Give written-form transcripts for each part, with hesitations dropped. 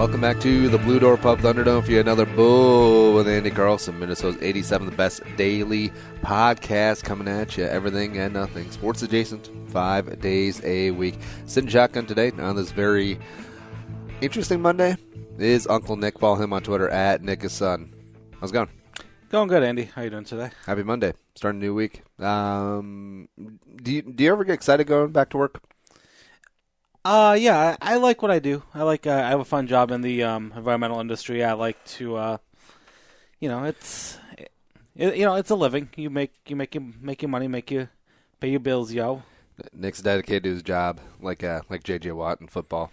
Welcome back to the Blue Door Pub Thunderdome for another Bull with Andy Carlson, Minnesota's 87th best daily podcast coming at you. Everything and nothing. Sports adjacent, 5 days a week. Sitting shotgun today on this very interesting Monday is Uncle Nick. Follow him on Twitter at Nickison. How's it going? Going good, Andy. How you doing today? Happy Monday. Starting a new week. Do you ever get excited going back to work? Yeah, I like what I do. I have a fun job in the environmental industry. I like to, it's a living. You make your money, pay your bills, yo. Nick's dedicated to his job, like J.J. Watt in football.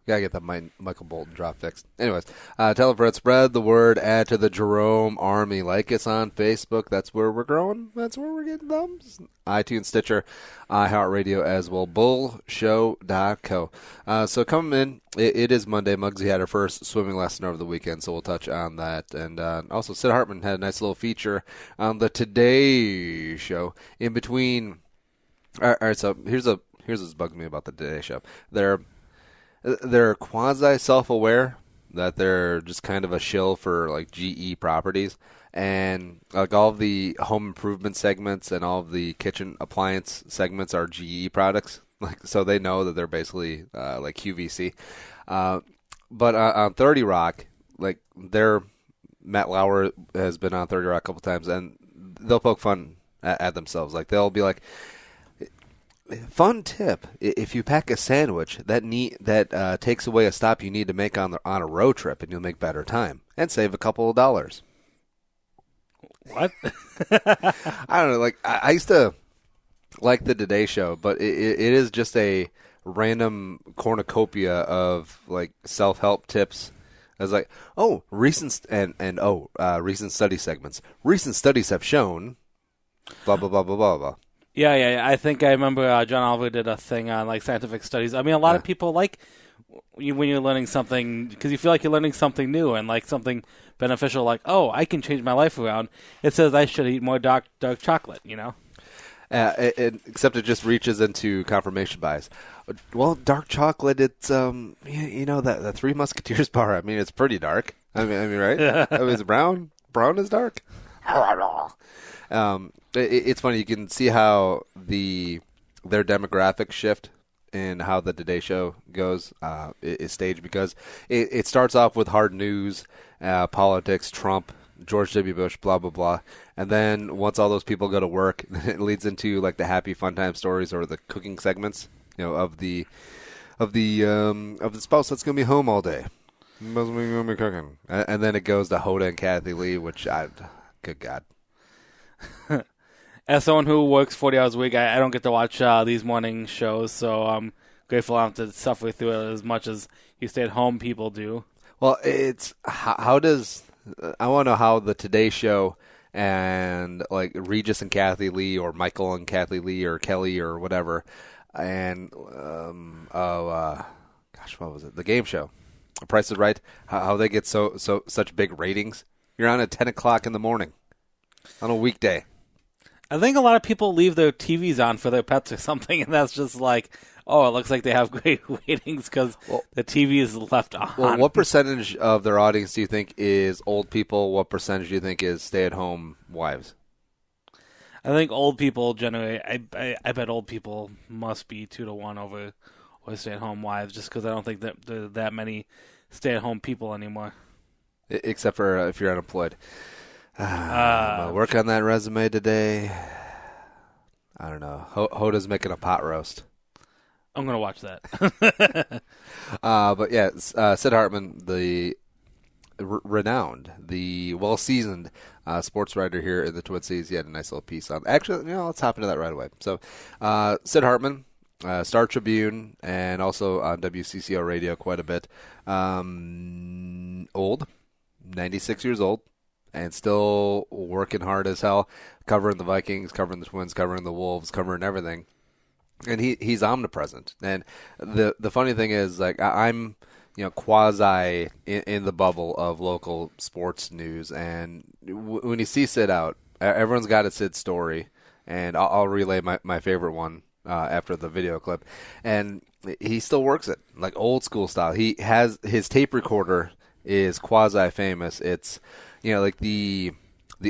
Gotta get that Michael Bolton drop fixed. Anyways, tell a friend, spread the word, add to the Jerome Army. Like us on Facebook. That's where we're growing. That's where we're getting thumbs. iTunes, Stitcher, iHeartRadio as well. Bullshow.co. So coming in, it is Monday. Mugsy had her first swimming lesson over the weekend, so we'll touch on that. And also, Sid Hartman had a nice little feature on the Today Show. In between, all right. So here's what's bugging me about the Today Show. They're quasi-self-aware that they're just kind of a shill for like GE properties, and like all of the home improvement segments and all of the kitchen appliance segments are GE products. Like, so they know that they're basically like QVC. But on 30 Rock, like Matt Lauer has been on 30 Rock a couple times, and they'll poke fun at themselves. Like they'll be like, fun tip: if you pack a sandwich, that takes away a stop you need to make on a road trip, and you'll make better time and save a couple of dollars. What? I don't know. Like I used to like the Today Show, but it is just a random cornucopia of like self-help tips. I was like, recent study segments. Recent studies have shown, blah blah blah blah blah blah. Yeah. I think I remember John Oliver did a thing on like scientific studies. I mean, a lot of people like when you're learning something because you feel like you're learning something new and like something beneficial. Like, I can change my life around. It says I should eat more dark chocolate. You know. Except it just reaches into confirmation bias. Well, dark chocolate, it's that Three Musketeers bar. I mean, it's pretty dark. I mean, right? I mean, it's brown. Brown is dark. It's funny. You can see how their demographic shift in how the Today Show goes is staged because it starts off with hard news, politics, Trump, George W. Bush, blah blah blah, and then once all those people go to work, it leads into like the happy fun time stories or the cooking segments, of the spouse that's gonna be home all day, must be cooking, and then it goes to Hoda and Kathy Lee, which good God. As someone who works 40 hours a week, I don't get to watch these morning shows, so I'm grateful I don't have to suffer through it as much as you stay-at-home people do. Well, it's I want to know how the Today Show and like Regis and Kathy Lee or Michael and Kathy Lee or Kelly or whatever, and what was it? The game show, Price is Right. How they get such big ratings? You're on at 10 o'clock in the morning on a weekday. I think a lot of people leave their TVs on for their pets or something, and that's just like, it looks like they have great ratings because the TV is left on. Well, what percentage of their audience do you think is old people? What percentage do you think is stay-at-home wives? I think old people generally, I bet old people must be 2-1 over stay-at-home wives just because I don't think that there are that many stay-at-home people anymore. Except for if you're unemployed. Work on that resume today. I don't know. Hoda's making a pot roast. I'm going to watch that. But yeah, Sid Hartman, the renowned, the well-seasoned sports writer here in the Twin Cities, he had a nice little piece on. Actually, let's hop into that right away. So, Sid Hartman, Star Tribune, and also on WCCO radio quite a bit. Old, 96 years old. And still working hard as hell, covering the Vikings, covering the Twins, covering the Wolves, covering everything. And he's omnipresent. And the funny thing is, like, I'm quasi in the bubble of local sports news. And when you see Sid out, everyone's got a Sid story. And I'll relay my favorite one after the video clip, and he still works it like old school style. He has his tape recorder is quasi famous. It's like the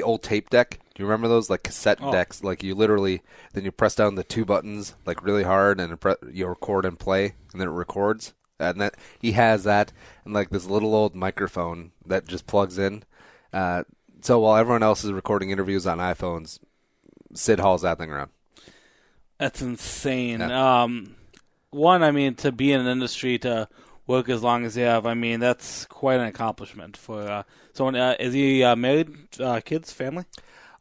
old tape deck. Do you remember those like cassette decks? Like you literally then you press down the two buttons like really hard and you record and play, and then it records. And that he has that and like this little old microphone that just plugs in. So while everyone else is recording interviews on iPhones, Sid hauls that thing around. That's insane. Yeah. One, I mean, to be in an industry to work as long as you have, I mean, that's quite an accomplishment for someone. Is he married, kids, family?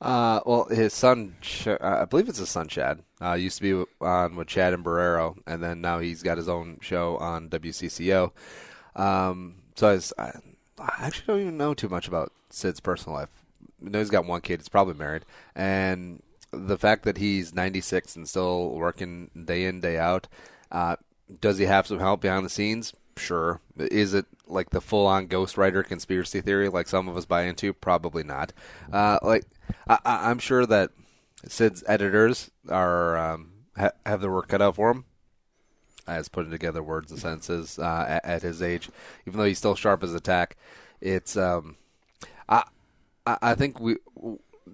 Well, his son, I believe it's his son, Chad, used to be on with Chad and Barrero, and then now he's got his own show on WCCO. So I actually don't even know too much about Sid's personal life. I know he's got one kid. He's probably married. And the fact that he's 96 and still working day in, day out, does he have some help behind the scenes? Sure. Is it like the full-on ghostwriter conspiracy theory like some of us buy into? Probably not. I'm sure that Sid's editors are have their work cut out for him as putting together words and sentences at his age. Even though he's still sharp as a tack, it's I think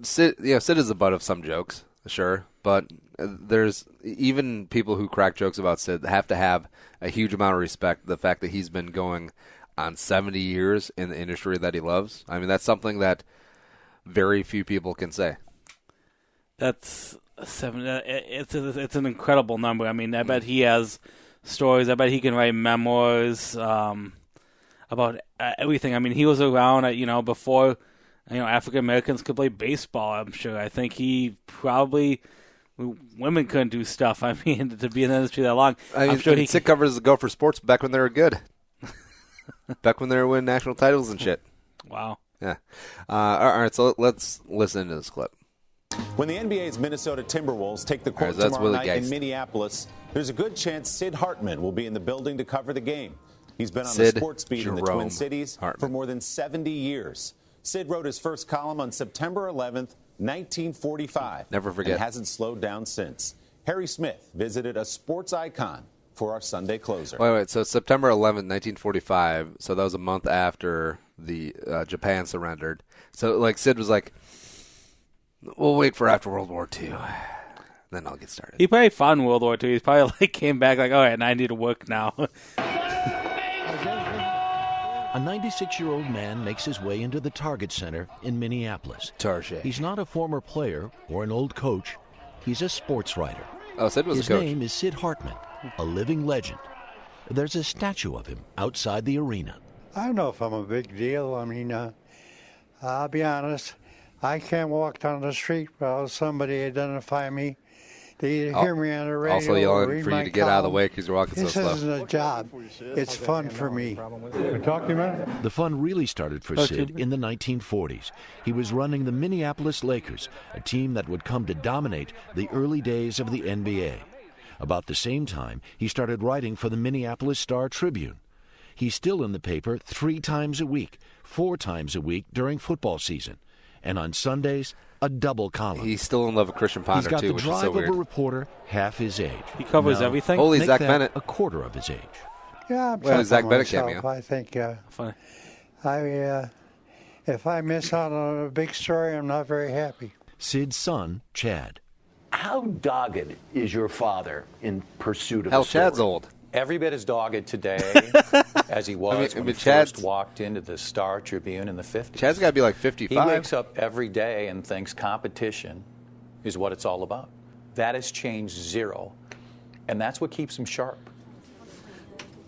Sid is the butt of some jokes, sure, but there's even people who crack jokes about Sid have to have a huge amount of respect. The fact that he's been going on 70 years in the industry that he loves. I mean, that's something that very few people can say. That's 70. It's an incredible number. I mean, I bet he has stories. I bet he can write memoirs about everything. I mean, he was around, before African Americans could play baseball. I'm sure. I think he probably. Women couldn't do stuff. I mean, to be in the industry that long. I'm sure he Sid covers Go for Sports back when they were good. Back when they were winning national titles and shit. Wow. Yeah. All right, so let's listen to this clip. When the NBA's Minnesota Timberwolves take the court tomorrow night in Minneapolis, there's a good chance Sid Hartman will be in the building to cover the game. He's been on the sports beat in the Twin Cities for more than 70 years. Sid wrote his first column on September 11th, 1945. Never forget. And hasn't slowed down since. Harry Smith visited a sports icon for our Sunday closer. Wait. So September 11th, 1945. So that was a month after the Japan surrendered. So like Sid was like, we'll wait for after World War II. Then I'll get started. He probably fought in World War II. He's probably came back all right, now I need to work now. A 96-year-old man makes his way into the Target Center in Minneapolis. Target. He's not a former player or an old coach. He's a sports writer. Oh, Sid was His a coach. His name is Sid Hartman, a living legend. There's a statue of him outside the arena. I don't know if I'm a big deal. I mean, I'll be honest. I can't walk down the street without somebody identify me. They either hear me on the radio also yelling for you to get out of the way because you're walking so slow. This isn't a job. It's fun for me. The fun really started for Sid in the 1940s. He was running the Minneapolis Lakers, a team that would come to dominate the early days of the NBA. About the same time, he started writing for the Minneapolis Star-Tribune. He's still in the paper 3 times a week, 4 times a week during football season. And on Sundays, a double column. He's still in love with Christian Ponder, too, which is so weird. He's got the drive of a reporter half his age. He covers everything? Holy Make Zach that Bennett. A quarter of his age. Yeah, I'm well, Zach Bennett myself. cameo. I think Funny. if I miss out on a big story, I'm not very happy. Sid's son, Chad. How dogged is your father in pursuit of Hell, a story? Chad's old. Every bit as dogged today as he was when he first walked into the Star Tribune in the 50s. Chad's got to be like 55. He wakes up every day and thinks competition is what it's all about. That has changed zero, and that's what keeps him sharp.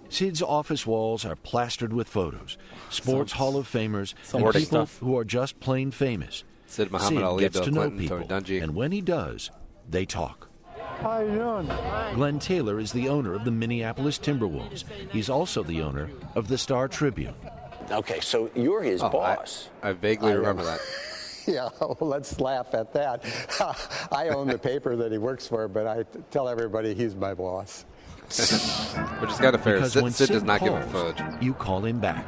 Sid's office walls are plastered with photos, sports Hall of Famers, and sporty people stuff. who are just plain famous. Sid Muhammad Ali, gets Bill to know Clinton, people, Tony Dungy. and when he does, they talk. How you doing? Glenn Taylor is the owner of the Minneapolis Timberwolves. He's also the owner of the Star Tribune. Okay, so you're his boss. I vaguely remember that. Yeah, well, let's laugh at that. I own the paper that he works for, but I tell everybody he's my boss. Which is kind of fair. Because when Sid does not give a calls, fudge. you call him back.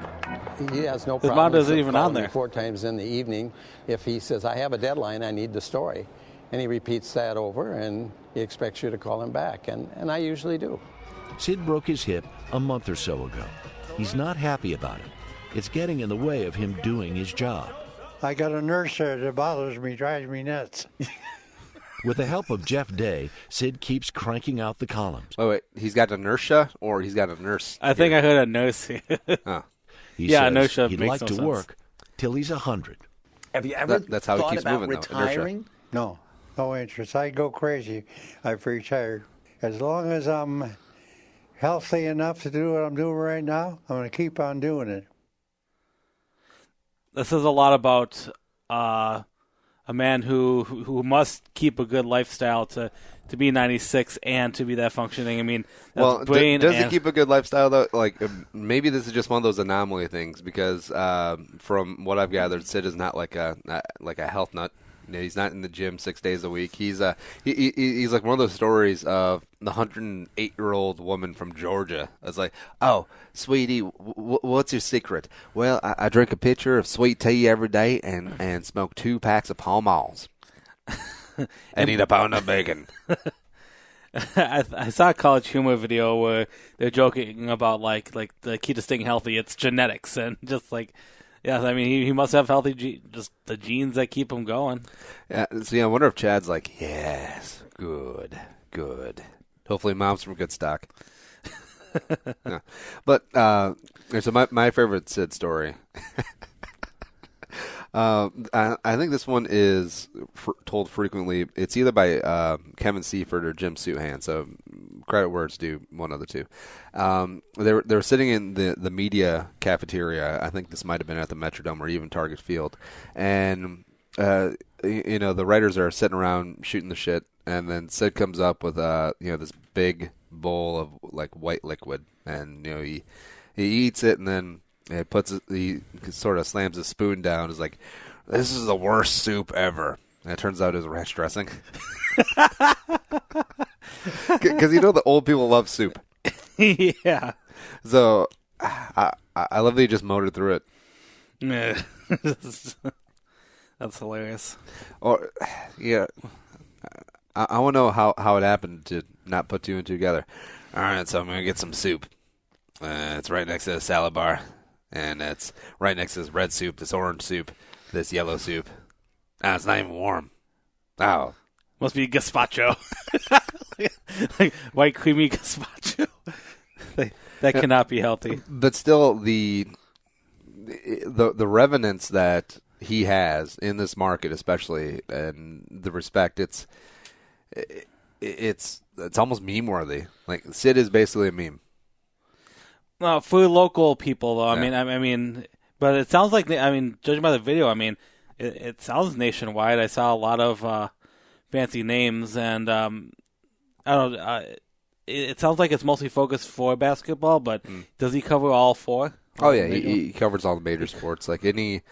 He has no His problem. mom isn't even on there. 4 times in the evening. If he says, I have a deadline, I need the story. And he repeats that over, and he expects you to call him back, and I usually do. Sid broke his hip a month or so ago. He's not happy about it. It's getting in the way of him doing his job. I got a nurse there that bothers me, drives me nuts. With the help of Jeff Day, Sid keeps cranking out the columns. Oh, wait, he's got inertia, or he's got a nurse? I think I heard a nurse here. Oh. He says inertia he'd like to work till he's 100. Have you ever that's how thought he keeps about moving, retiring? No interest. I go crazy. I've retired. As long as I'm healthy enough to do what I'm doing right now, I'm going to keep on doing it. This says a lot about a man who must keep a good lifestyle to be 96 and to be that functioning. I mean, well, does he keep a good lifestyle though? Like, maybe this is just one of those anomaly things because from what I've gathered, Sid is not like a health nut. You know, he's not in the gym 6 days a week. He's he's like one of those stories of the 108-year-old woman from Georgia. It's like, oh, sweetie, what's your secret? Well, I drink a pitcher of sweet tea every day and smoke 2 packs of Pall Malls and eat a pound of bacon. I saw a College Humor video where they're joking about like the key to staying healthy. It's genetics and just like. Yeah, I mean, he must have healthy just the genes that keep him going. Yeah, so I wonder if Chad's like, yes, good. Hopefully mom's from good stock. Yeah. But, so my favorite Sid story, I think this one is told frequently. It's either by Kevin Seifert or Jim Suhan, so credit where it's due, one of the two. They were sitting in the media cafeteria. I think this might have been at the Metrodome or even Target Field, and the writers are sitting around shooting the shit, and then Sid comes up with this big bowl of like white liquid, and he eats it, and then he sort of slams his spoon down. Is like, this is the worst soup ever. And it turns out it was ranch dressing. Because the old people love soup. Yeah. So I love that he just motored through it. Yeah. That's hilarious. Or yeah, I want to know how it happened to not put 2 and 2 together. All right, so I'm gonna get some soup. It's right next to the salad bar. And it's right next to this red soup, this orange soup, this yellow soup. It's not even warm. Oh. Must be gazpacho. like white creamy gazpacho. That cannot be healthy. But still, the revenants that he has in this market, especially, and the respect, it's almost meme-worthy. Like, Sid is basically a meme. For local people, though, yeah. I mean, but it sounds like, judging by the video, it sounds nationwide. I saw a lot of fancy names, and I don't know. It sounds like it's mostly focused for basketball, but does he cover all 4? Oh yeah, he covers all the major sports. Like any,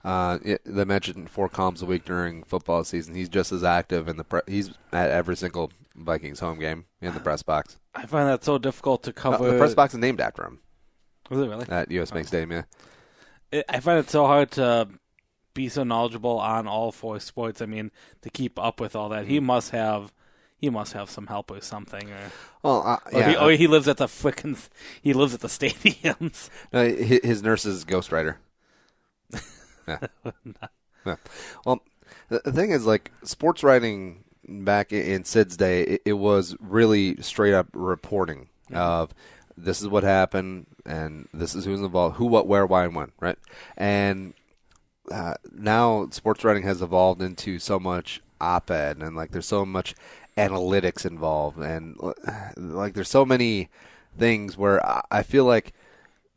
they mentioned 4 columns a week during football season. He's just as active in he's at every single Vikings home game in the press box. I find that so difficult to cover. The press box is named after him. Is it really? At U.S. Bank Stadium, yeah. I find it so hard to be so knowledgeable on all 4 sports. I mean, to keep up with all that, he must have some help with something. Or he lives at the stadiums. His nurse is Ghost Rider. Yeah. Yeah. Well, the thing is, like, sports writing back in Sid's day, it was really straight up reporting of this is what happened and this is who's involved, who, what, where, why, and when, right? And now sports writing has evolved into so much op-ed, and like there's so much analytics involved, and like there's so many things where I feel like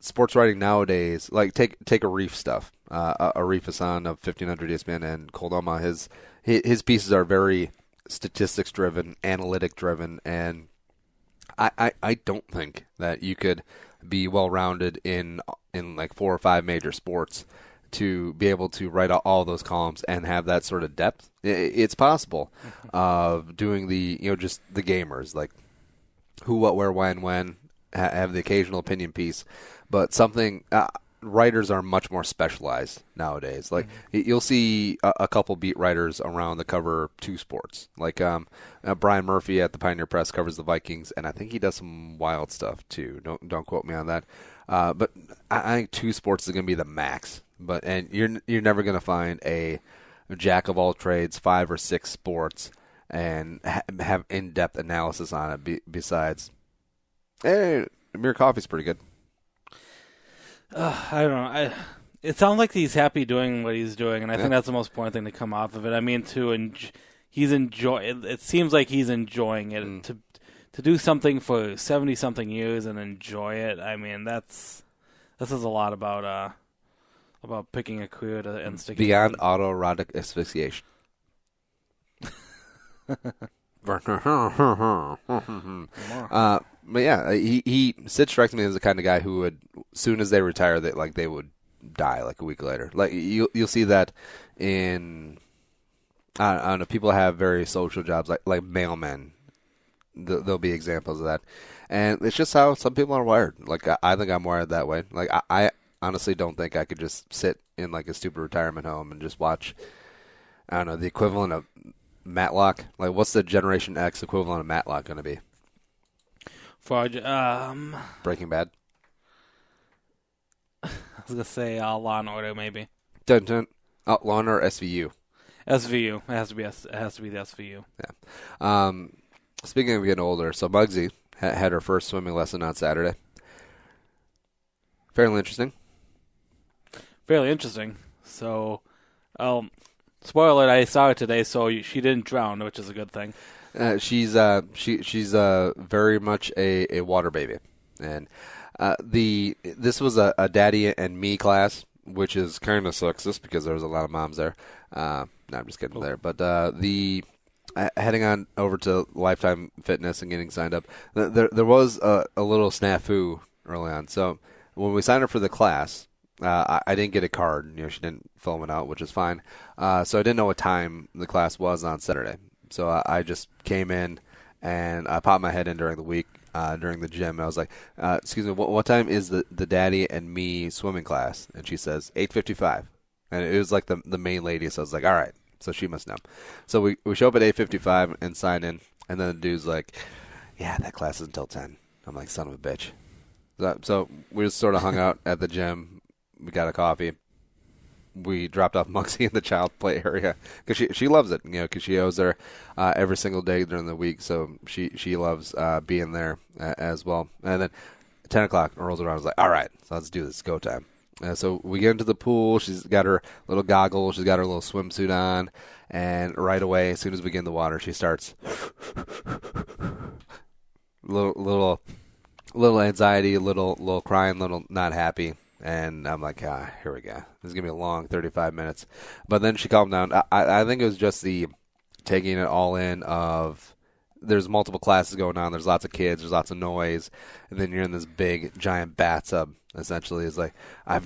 sports writing nowadays, like take a Reef stuff. Arif Hassan of 1500 ESPN and Koldoma, his pieces are very statistics driven, analytic driven, and I don't think that you could be well rounded in like 4 or 5 major sports to be able to write all those columns and have that sort of depth. It's possible of doing just the gamers, like who, what, where, why, and when, have the occasional opinion piece, but something writers are much more specialized nowadays. Like you'll see a couple beat writers around that cover two sports. Like Brian Murphy at the Pioneer Press covers the Vikings, and I think he does some Wild stuff too. Don't quote me on that. But I think two sports is going to be the max. And you're never going to find a jack of all trades, 5 or 6 sports, and have in-depth analysis on it. Besides, hey, Amir Coffey's pretty good. I don't know. It sounds like he's happy doing what he's doing, and I think that's the most important thing to come off of it. I mean, it seems like he's enjoying it. To do something for 70-something years and enjoy it, I mean, that says a lot about picking a career and sticking beyond autoerotic asphyxiation. But yeah, Sid strikes me as the kind of guy who would, as soon as they retire, they would die like a week later. Like you'll see that in, I don't know, people have very social jobs like mailmen. There'll be examples of that, and it's just how some people are wired. Like I think I'm wired that way. Like I honestly don't think I could just sit in like a stupid retirement home and just watch, I don't know, the equivalent of Matlock. Like what's the Generation X equivalent of Matlock going to be? Breaking Bad. I was gonna say Law and Order, maybe. Dun dun. Law and Order, SVU. SVU. It has to be the SVU. Yeah. Speaking of getting older, so Mugsy had her first swimming lesson on Saturday. Fairly interesting. So, spoiler alert, I saw it today, so she didn't drown, which is a good thing. She's very much a water baby, and this was a daddy and me class, which is kind of sexist because there's a lot of moms there. No, I'm just kidding there, but heading on over to Lifetime Fitness and getting signed up, there was a little snafu early on. So when we signed up for the class, I didn't get a card. She didn't fill one out, which is fine. So I didn't know what time the class was on Saturday. So I just came in and I popped my head in during the week, during the gym. And I was like, excuse me, what time is the daddy and me swimming class? And she says 8:55. And it was like the main lady. So I was like, all right. So she must know. So we show up at 8:55 and sign in. And then the dude's like, yeah, that class is until 10. I'm like, son of a bitch. So we just sort of hung out at the gym. We got a coffee. We dropped off Mugsy in the child play area because she loves it, because she owes her every single day during the week. So she loves being there as well. And then 10 o'clock rolls around. I was like, all right, so let's do this. Go time. So we get into the pool. She's got her little goggles. She's got her little swimsuit on. And right away, as soon as we get in the water, she starts little anxiety, little crying, little not happy. And I'm like, here we go. This is going to be a long 35 minutes. But then she calmed down. I think it was just the taking it all in of there's multiple classes going on. There's lots of kids. There's lots of noise. And then you're in this big, giant bathtub, essentially. It's like, I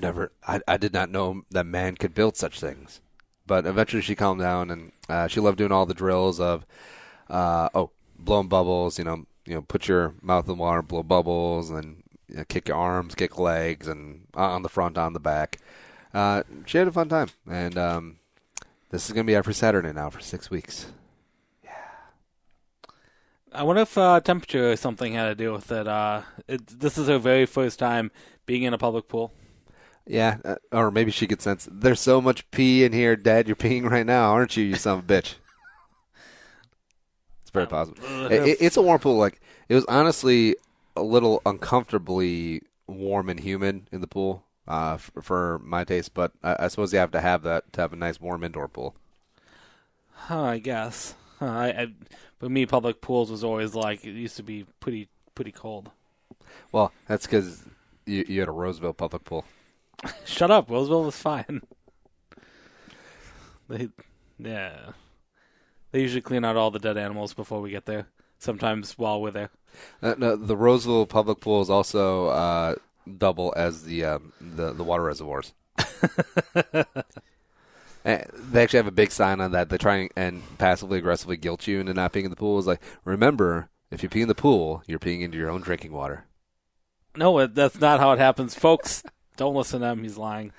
did not know that man could build such things. But eventually she calmed down, and she loved doing all the drills of, blowing bubbles, put your mouth in the water, blow bubbles, and kick your arms, kick legs, and on the front, on the back. She had a fun time, and this is going to be every Saturday now for 6 weeks. Yeah. I wonder if temperature or something had to do with it. This is her very first time being in a public pool. Yeah, or maybe she could sense, there's so much pee in here, Dad, you're peeing right now, aren't you son of a bitch? It's very possible. It's a warm pool. Like, it was honestly a little uncomfortably warm and humid in the pool for my taste, but I suppose you have to have that to have a nice warm indoor pool. I guess. For me, public pools was always like, it used to be pretty cold. Well, that's because you had a Roseville public pool. Shut up. Roseville was fine. They usually clean out all the dead animals before we get there, sometimes while we're there. No, the Roseville public pool is also double as the water reservoirs. They actually have a big sign on that. They try and passively aggressively guilt you into not being in the pool. It's like, remember, if you pee in the pool, you're peeing into your own drinking water. No, that's not how it happens, folks. Don't listen to him. He's lying.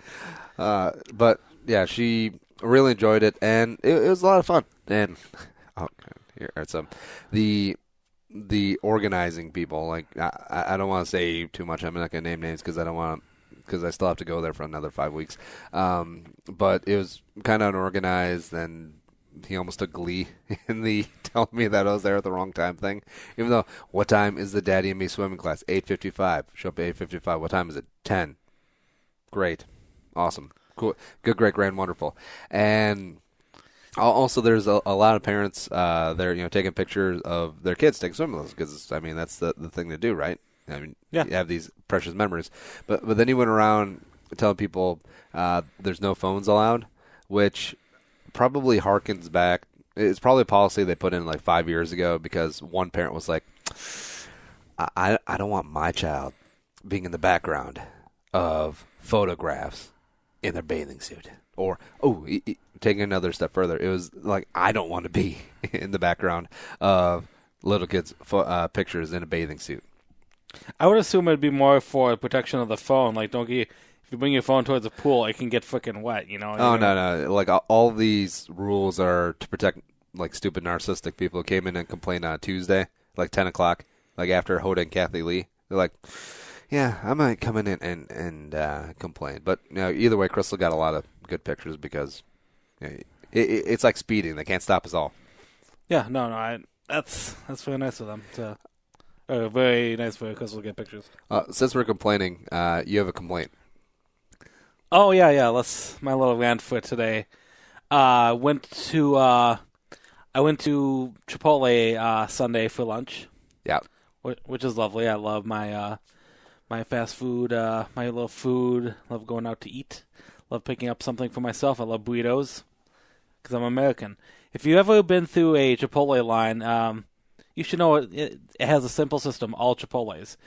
But yeah, she really enjoyed it, and it was a lot of fun. And here are some the organizing people. Like I don't want to say too much. I'm not going to name names because I still have to go there for another 5 weeks. But it was kind of unorganized, and he almost took glee in the telling me that I was there at the wrong time thing. Even though, what time is the Daddy and Me swimming class? 8:55. Show up at 8:55. What time is it? 10. Great. Awesome. Cool. Good, great, grand, wonderful. And also there's a lot of parents there, taking pictures of their kids taking swimming lessons because, I mean, that's the thing to do, right? I mean, yeah. You have these precious memories. But then he went around telling people there's no phones allowed, which probably harkens back. It's probably a policy they put in like 5 years ago because one parent was like, I don't want my child being in the background of photographs in their bathing suit. Or, taking another step further, it was like, I don't want to be in the background of little kids' pictures in a bathing suit. I would assume it'd be more for protection of the phone. Like, if you bring your phone towards a pool, it can get freaking wet, Oh, no. Like, all these rules are to protect, like, stupid narcissistic people who came in and complained on Tuesday, like 10 o'clock, like after Hoda and Kathy Lee. They're like, yeah, I might come in and complain. But, either way, Crystal got a lot of good pictures because it's like speeding. They can't stop us all. Yeah, no, that's very nice of them to... very nice for Crystal to get pictures. Since we're complaining, you have a complaint. Oh, yeah. My little rant for today. I went to Chipotle Sunday for lunch. Yeah. Which is lovely. I love my my fast food, my little food. Love going out to eat. Love picking up something for myself. I love burritos because I'm American. If you've ever been through a Chipotle line, you should know it has a simple system, all Chipotles.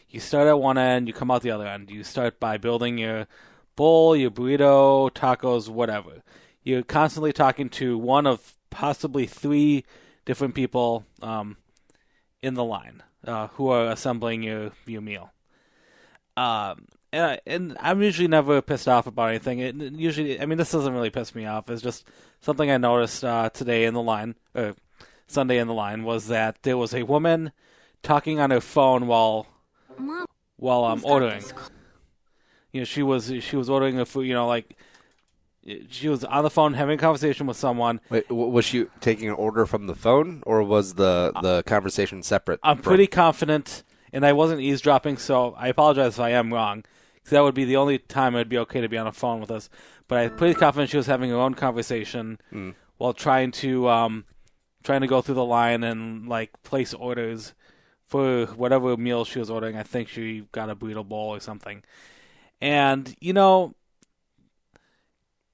You start at one end, you come out the other end. You start by building your bowl, your burrito, tacos, whatever. You're constantly talking to one of possibly 3 different people in the line who are assembling your meal. And I'm usually never pissed off about anything. This doesn't really piss me off. It's just something I noticed today in the line, or Sunday in the line, was that there was a woman talking on her phone while ordering. She was ordering her food. She was on the phone having a conversation with someone. Wait, was she taking an order from the phone, or was the conversation separate? I'm pretty confident, and I wasn't eavesdropping, so I apologize if I am wrong, because that would be the only time it would be okay to be on a phone with us. But I'm pretty confident she was having her own conversation while trying to go through the line and place orders for whatever meal she was ordering. I think she got a burrito bowl or something. And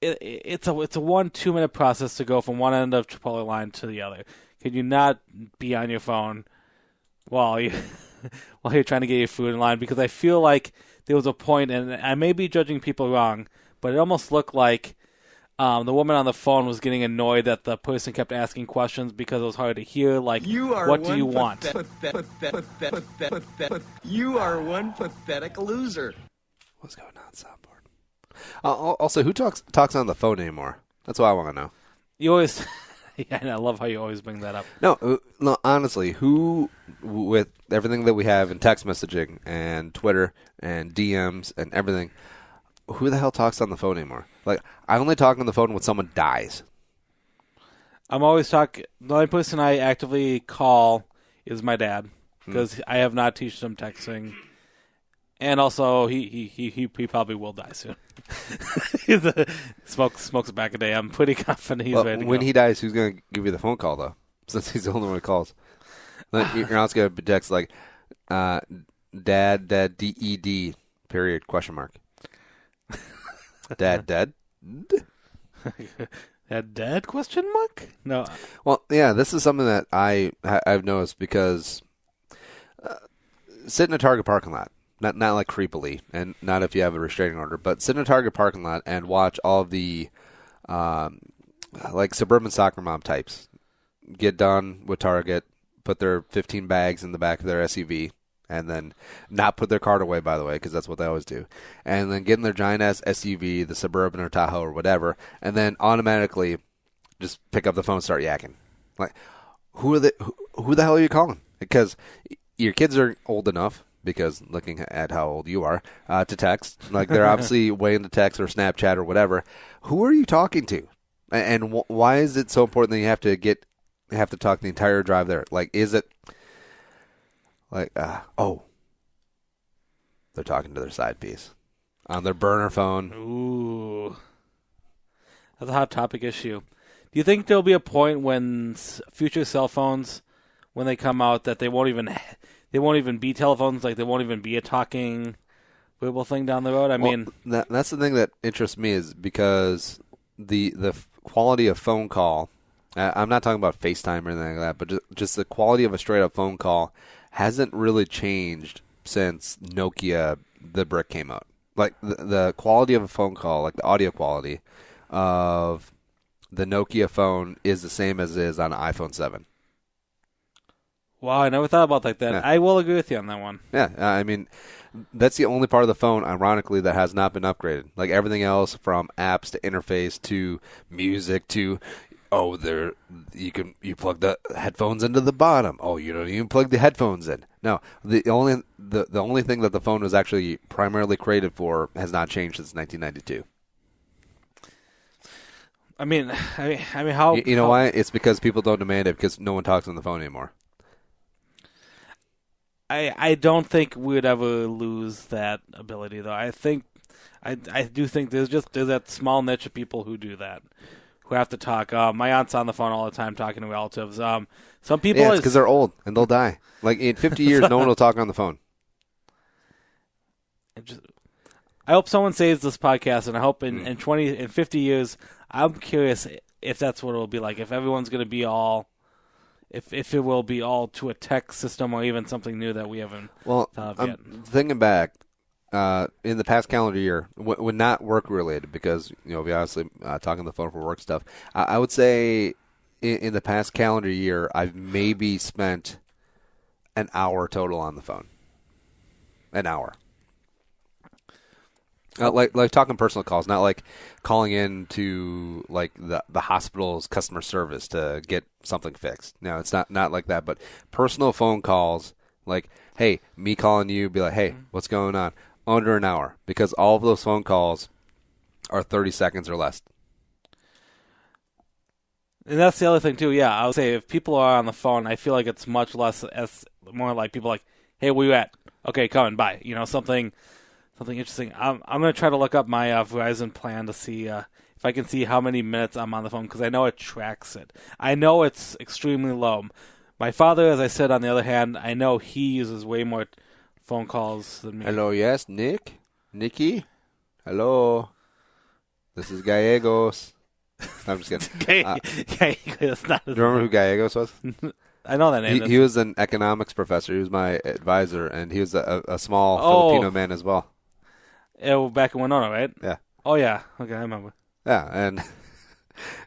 it's a 1-2 minute process to go from one end of Chipotle line to the other. Could you not be on your phone while you're trying to get your food in line? Because I feel like there was a point, and I may be judging people wrong, but it almost looked like the woman on the phone was getting annoyed that the person kept asking questions because it was hard to hear. Like, what do you want? You are one pathetic loser. What's going on, soundboard? Also, who talks on the phone anymore? That's what I want to know. You always... Yeah, and I love how you always bring that up. No, honestly, who, with everything that we have in text messaging and Twitter and DMs and everything, who the hell talks on the phone anymore? Like, I only talk on the phone when someone dies. I'm always talking... The only person I actively call is my dad, because I have not teached him texting. And also, he probably will die soon. Smokes back a day. I'm pretty confident he's ready to go. When he dies, who's going to give you the phone call, though? Since he's the only one who calls. You're not going to text like, dad, DED, period, question mark. Dad? Dad, question mark? No. Well, yeah, this is something that I've noticed because sit in a Target parking lot. Not like creepily, and not if you have a restraining order, but sit in a Target parking lot and watch all of the suburban soccer mom types get done with Target, put their 15 bags in the back of their SUV, and then not put their card away, by the way, because that's what they always do, and then get in their giant-ass SUV, the Suburban or Tahoe or whatever, and then automatically just pick up the phone and start yakking. Like, who the hell are you calling? Because your kids are old enough, because looking at how old you are, to text. Like, they're obviously waiting to text or Snapchat or whatever. Who are you talking to? And why is it so important that you have to talk the entire drive there? Like, is it like, they're talking to their side piece on their burner phone? Ooh. That's a hot topic issue. Do you think there'll be a point when future cell phones, when they come out, that they won't even be telephones, like they won't even be a talking wearable thing down the road? I mean, that's the thing that interests me, is because the quality of phone call, I'm not talking about FaceTime or anything like that, but just the quality of a straight-up phone call hasn't really changed since Nokia, the brick, came out. Like, the quality of a phone call, like the audio quality of the Nokia phone is the same as it is on an iPhone 7. Wow, I never thought about like that. Yeah. I will agree with you on that one. Yeah, I mean, that's the only part of the phone, ironically, that has not been upgraded. Like, everything else, from apps to interface to music to, you plug the headphones into the bottom. Oh, you don't even plug the headphones in. No, the only thing that the phone was actually primarily created for has not changed since 1992. I mean, how? You know why? It's because people don't demand it, because no one talks on the phone anymore. I don't think we would ever lose that ability, though. I do think there's that small niche of people who do that, who have to talk. My aunt's on the phone all the time talking to relatives. Some people, it's because they're old and they'll die. Like, in 50 years, no one will talk on the phone. I hope someone saves this podcast, and I hope in 50 years, I'm curious if that's what it will be like. If everyone's going to be all, if it will be all to a text system, or even something new that we haven't thought of yet. Thinking back, in the past calendar year, when not work related, because we obviously talking on the phone for work stuff, I would say in the past calendar year, I've maybe spent an hour total on the phone. An hour. Like talking personal calls, not like calling in to like the hospital's customer service to get something fixed. No, it's not like that. But personal phone calls, like, hey, me calling you, be like, hey, what's going on? Under an hour, because all of those phone calls are 30 seconds or less. And that's the other thing too. Yeah, I would say if people are on the phone, I feel like it's much less, more like people like, hey, where you at? Okay, coming, bye. Something interesting. I'm going to try to look up my Verizon plan to see if I can see how many minutes I'm on the phone, because I know it tracks it. I know it's extremely low. My father, as I said, on the other hand, I know he uses way more phone calls than me. Hello, yes, Nicky? Hello. This is Gallegos. I'm just kidding. Gallegos, not do you remember who Gallegos was? I know that name. He was an economics professor. He was my advisor, and he was a small Filipino man as well. Back in Winona, right? Yeah. Oh, yeah. Okay, I remember. Yeah, and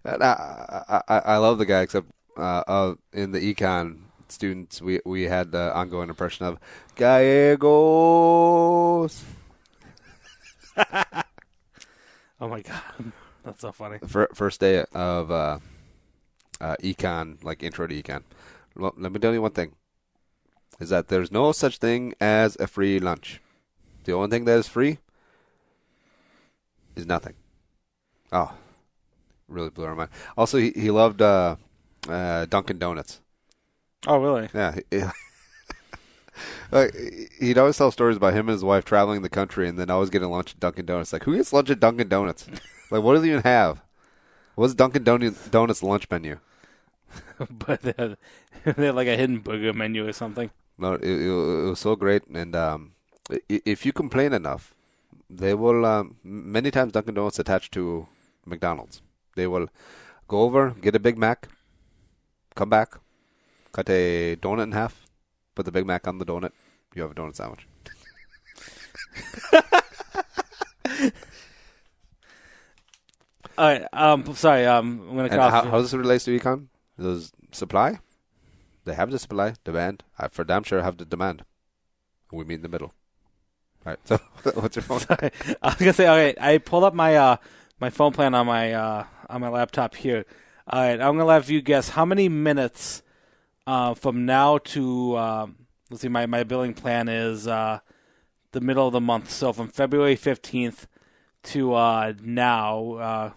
I love the guy, except in the econ students, we had the ongoing impression of Gallegos. Oh, my God. That's so funny. First day of econ, like intro to econ. Well, let me tell you one thing, is that there's no such thing as a free lunch. The only thing that is free is nothing. Oh, really blew our mind. Also, he loved Dunkin' Donuts. Oh, really? Yeah. He'd always tell stories about him and his wife traveling the country and then always getting lunch at Dunkin' Donuts. Like, who gets lunch at Dunkin' Donuts? Like, what do they even have? What's Dunkin' Donuts lunch menu? But they had like a hidden burger menu or something. No, it was so great. And if you complain enough, they will, many times Dunkin' Donuts attached to McDonald's. They will go over, get a Big Mac, come back, cut a donut in half, put the Big Mac on the donut. You have a donut sandwich. All right. Sorry. I'm going to cross. How does it relate to econ? There's supply. They have the supply. Demand. I for damn sure have the demand. We meet in the middle. All right. So, what's your phone? Sorry. I was gonna say, okay, I pulled up my my phone plan on my laptop here. All right, I'm gonna have you guess how many minutes from now to let's see, my billing plan is the middle of the month. So from February 15th to now,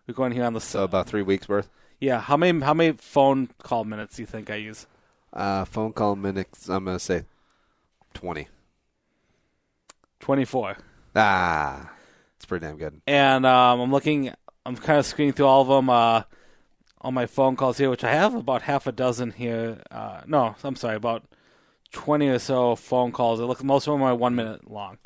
we're going here on the. So about 3 weeks worth. Yeah. How many phone call minutes do you think I use? Phone call minutes. I'm gonna say 20. 24. It's pretty damn good. And I'm kind of screening through all of them on my phone calls here, which I have about half a dozen here. No, I'm sorry, about 20 or so phone calls. Most of them are 1 minute long.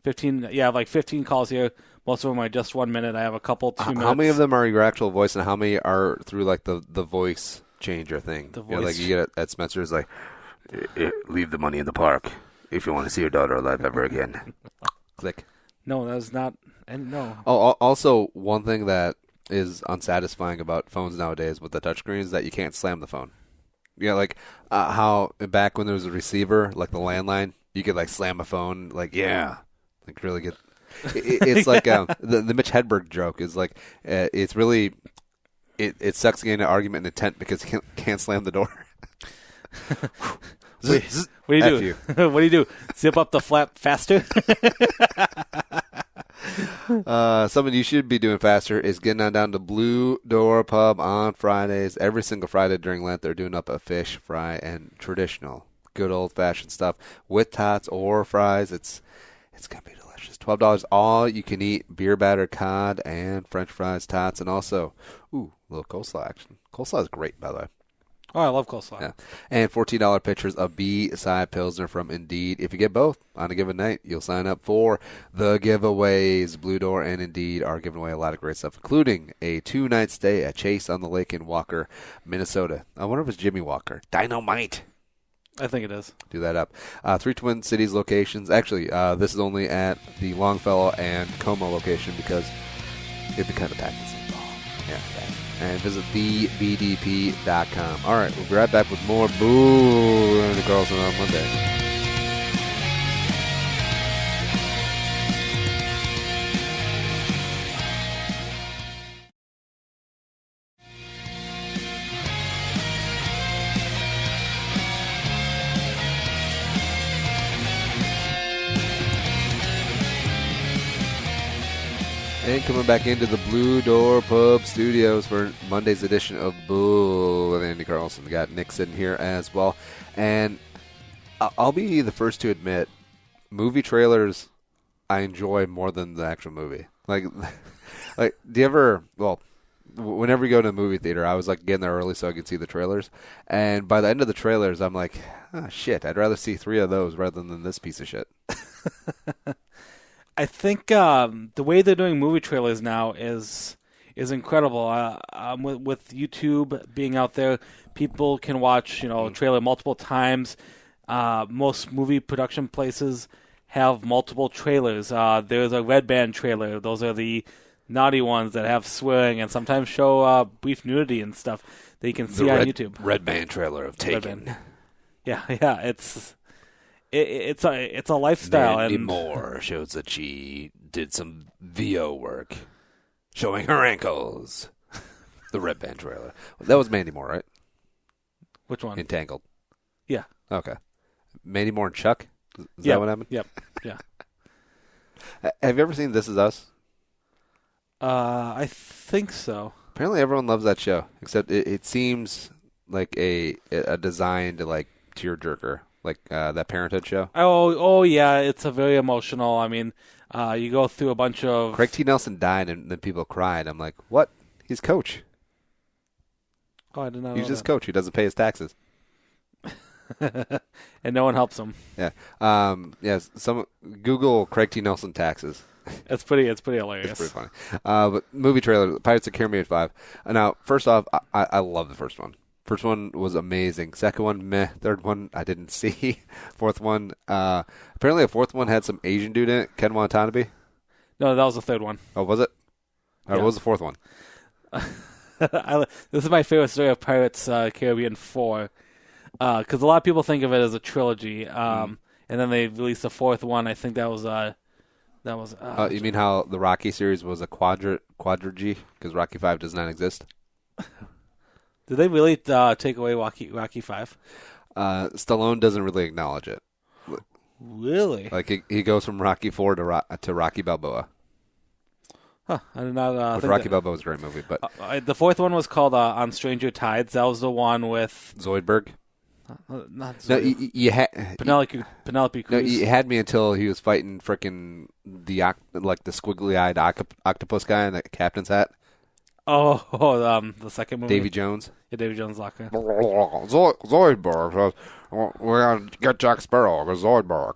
15, yeah, like 15 calls here. Most of them are just 1 minute. I have a couple 2 minutes. How many of them are your actual voice, and how many are through like the voice changer thing? The voice. Like you get at Spencer's, like, leave the money in the park if you want to see your daughter alive ever again. Click. No, that's not. And no. Oh, also one thing that is unsatisfying about phones nowadays with the touchscreen is that you can't slam the phone. Yeah, like how back when there was a receiver, like the landline, you could like slam a phone, like like really get. It's like the Mitch Hedberg joke is like it's really it sucks getting an argument in a tent because you can't slam the door. What do you do? What do you do? Zip up the flap faster? Something you should be doing faster is getting on down to Blue Door Pub on Fridays. Every single Friday during Lent, they're doing up a fish fry and traditional, good old-fashioned stuff with tots or fries. It's going to be delicious. $12 all you can eat, beer battered cod and French fries, tots, and also, a little coleslaw action. Coleslaw is great, by the way. Oh, I love coleslaw. Yeah. And $14 pictures of B-side Pilsner from Indeed. If you get both on a given night, you'll sign up for the giveaways. Blue Door and Indeed are giving away a lot of great stuff, including a 2-night stay at Chase on the Lake in Walker, Minnesota. I wonder if it's Jimmy Walker. Dynamite. I think it is. Do that up. 3 Twin Cities locations. Actually, this is only at the Longfellow and Como location because it'd be kind of packed in St. Paul. Yeah, and visit thebdp.com. All right, we'll be right back with more Boo and the Carlson on Monday. And coming back into the Blue Door Pub Studios for Monday's edition of Bull with Andy Carlson. We got Nick sitting here as well. And I'll be the first to admit, movie trailers I enjoy more than the actual movie. Like do you ever, whenever you go to a movie theater, I was like getting there early so I could see the trailers. And by the end of the trailers, I'm like, shit, I'd rather see 3 of those rather than this piece of shit. I think the way they're doing movie trailers now is incredible. With YouTube being out there, people can watch a trailer multiple times. Most movie production places have multiple trailers. There's a Red Band trailer. Those are the naughty ones that have swearing and sometimes show brief nudity and stuff that you can see on YouTube. Red Band trailer of Taken. Yeah, It's a lifestyle. Mandy Moore shows that she did some VO work, showing her ankles. The Red Band trailer. That was Mandy Moore, right? Which one? Entangled. Yeah. Okay. Mandy Moore and Chuck? Is that what happened? Yep. Yeah. Have you ever seen This Is Us? I think so. Apparently everyone loves that show, except it seems like a designed like tearjerker. Like that Parenthood show. Oh yeah, it's a very emotional. I mean, you go through a bunch of. Craig T. Nelson died, and then people cried. I'm like, what? He's coach. Oh, I didn't know. He's just coach. He doesn't pay his taxes. And no one helps him. Yeah. Yes. Some Google Craig T. Nelson taxes. It's pretty hilarious. It's pretty funny. But movie trailer, Pirates of the Caribbean 5. Now, first off, I love the first one. First one was amazing. Second one, meh. Third one, I didn't see. Fourth one, apparently a fourth one had some Asian dude in it. Ken Watanabe. No, that was the third one. Oh, was it? Or what was the fourth one? This is my favorite story of Pirates Caribbean 4. Because a lot of people think of it as a trilogy. And and then they released the fourth one. I think that was you mean how the Rocky series was a quadrilogy because Rocky 5 does not exist? Did they really take away Rocky 5? Stallone doesn't really acknowledge it. Really? Like he goes from Rocky 4 to Rocky Balboa. Huh, I did not. Rocky Balboa was a great movie, but the fourth one was called On Stranger Tides. That was the one with Zoidberg. Not Zoidberg. No, you had Penelope Cruz. No, you had me until he was fighting frickin' the squiggly-eyed octopus guy in the captain's hat. The second movie. Davy Jones. Yeah, Davy Jones locker. Zoidberg. We're gonna get Jack Sparrow. Zoidberg.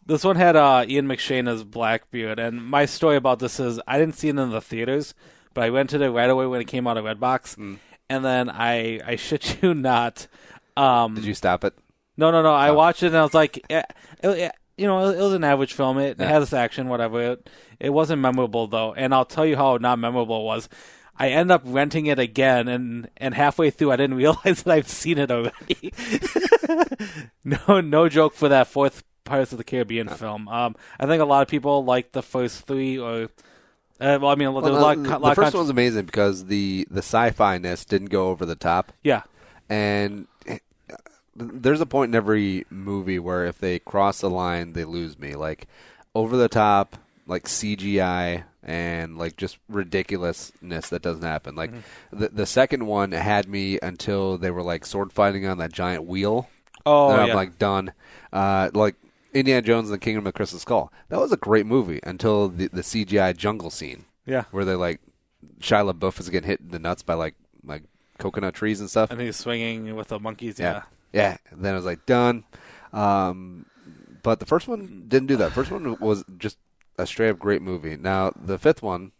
This one had Ian McShane as Blackbeard, and my story about this is I didn't see it in the theaters, but I rented it right away when it came out of Redbox, and then I shit you not. Did you stop it? No. I watched it and I was like, it was an average film. It had its action, whatever. It wasn't memorable though, and I'll tell you how not memorable it was. I end up renting it again, and halfway through, I didn't realize that I've seen it already. No joke for that fourth Pirates of the Caribbean film. I think a lot of people like the first three, or the first one's amazing because the sci-fi-ness didn't go over the top. Yeah, and there's a point in every movie where if they cross the line, they lose me. Like over the top, like CGI. And like just ridiculousness that doesn't happen. Like the second one had me until they were like sword fighting on that giant wheel. Oh, and I'm like done. Like Indiana Jones and the Kingdom of the Crystal Skull. That was a great movie until the CGI jungle scene. Yeah, where they like Shia LaBeouf is getting hit in the nuts by like coconut trees and stuff. And he's swinging with the monkeys. Yeah. And then I was like done. But the first one didn't do that. First one was just a straight-up great movie. Now, the fifth one,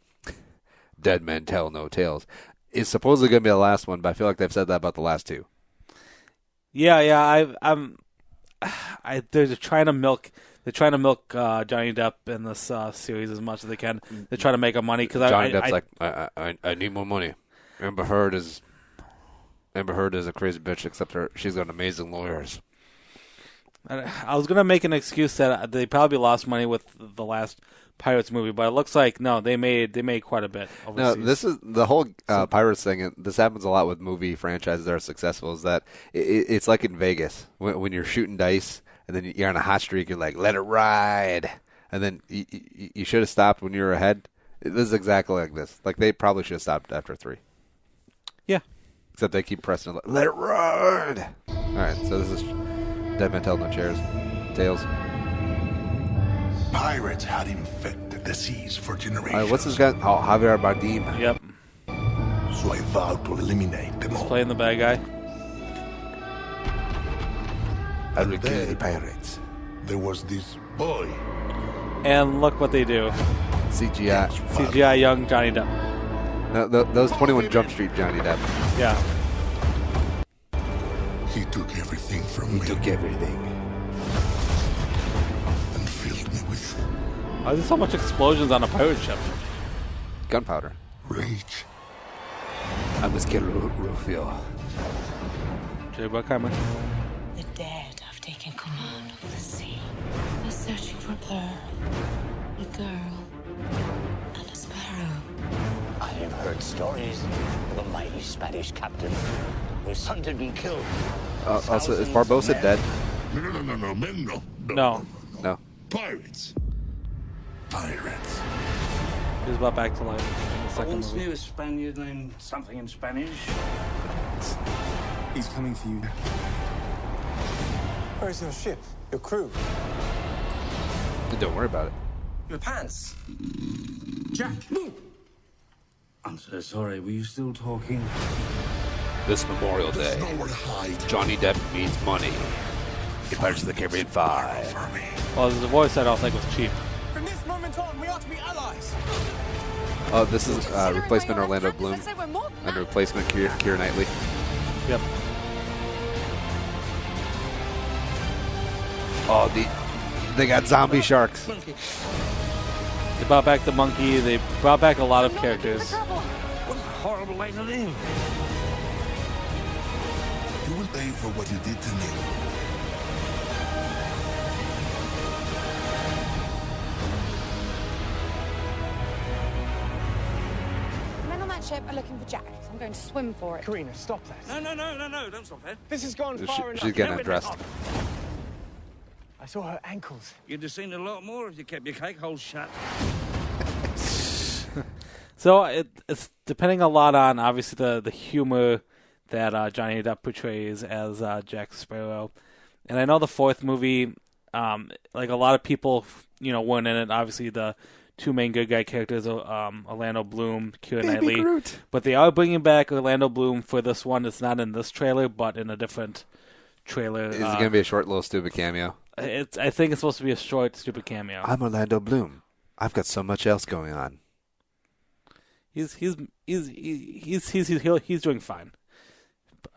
Dead Men Tell No Tales, is supposedly going to be the last one, but I feel like they've said that about the last two. Yeah. They're trying to milk Johnny Depp in this series as much as they can. They're trying to make him money because Johnny Depp's like, I need more money. Amber Heard is a crazy bitch, except she's got amazing lawyers. I was gonna make an excuse that they probably lost money with the last Pirates movie, but it looks like no, they made quite a bit overseas. No, this is the whole Pirates thing. This happens a lot with movie franchises that are successful. Is that it's like in Vegas when you're shooting dice and then you're on a hot streak. You're like, let it ride, and then you should have stopped when you were ahead. This is exactly like this. Like they probably should have stopped after 3. Yeah, except they keep pressing it. Let it ride. All right, so this is Dead Men Tell No Tales. Pirates had infected the seas for generations. What's this guy? Oh, Javier Bardem. Yep. So I vowed to eliminate them all. He's playing the bad guy. I will kill the pirates. There was this boy. And look what they do. CGI young Johnny Depp. No, those 21 Jump Street Johnny Depp. Yeah. He took everything from me. He took everything. And filled me with... Why is there so much explosions on a pirate ship? Gunpowder. Rage. I must kill Rufio. Jay Buckheimer. The dead have taken command of the sea. They're searching for Pearl, a girl, and a sparrow. I have heard stories of a mighty Spanish captain whose sons had been killed. Also, is Barbosa dead? No, men, no. Pirates. He was brought back to life in the second I once movie. knew a Spaniard named something in Spanish. He's coming for you. Where's your ship? Your crew? Don't worry about it. Your pants? Jack! I'm so sorry, were you still talking? This Memorial Day, Johnny Depp needs money. In Pirates of the Caribbean 5. Well, the voice I don't think was cheap. From this moment on, we are to be allies. Oh, this is replacement Orlando Bloom and replacement Keira Knightley. Yep. Oh, they got zombie sharks. They brought back the monkey. They brought back a lot of characters. What a horrible way to live. You will pay for what you did to me. ship are looking for Jack. So I'm going to swim for it. Karina, stop that. No, don't stop that. This has gone far enough. She's getting undressed. I saw her ankles. You'd have seen a lot more if you kept your cake hole shut. So it's depending a lot on, obviously, the humor that Johnny Depp portrays as Jack Sparrow. And I know the fourth movie, like a lot of people, weren't in it. Obviously, the two main good guy characters, Orlando Bloom, Keira Knightley. Groot. But they are bringing back Orlando Bloom for this one. It's not in this trailer, but in a different trailer. Is it going to be a short, little, stupid cameo? I think it's supposed to be a short, stupid cameo. I'm Orlando Bloom. I've got so much else going on. He's doing fine.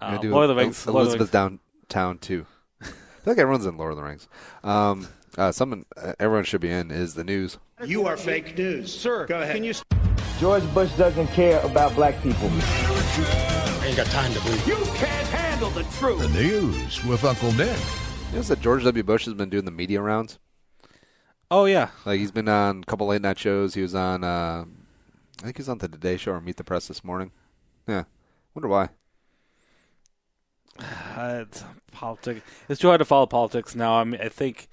Lord of the Rings. Elizabeth Downtown 2. I feel like everyone's in Lord of the Rings. Everyone should be in is the news. You are fake news. Sir, go ahead. George Bush doesn't care about black people. I ain't got time to bleed. You can't handle the truth. The news with Uncle Nick. You know that George W. Bush has been doing the media rounds? Oh, yeah. Like, he's been on a couple late night shows. He was on, I think he was on the Today Show or Meet the Press this morning. Yeah. Wonder why. It's politics. It's too hard to follow politics now. I mean, I think...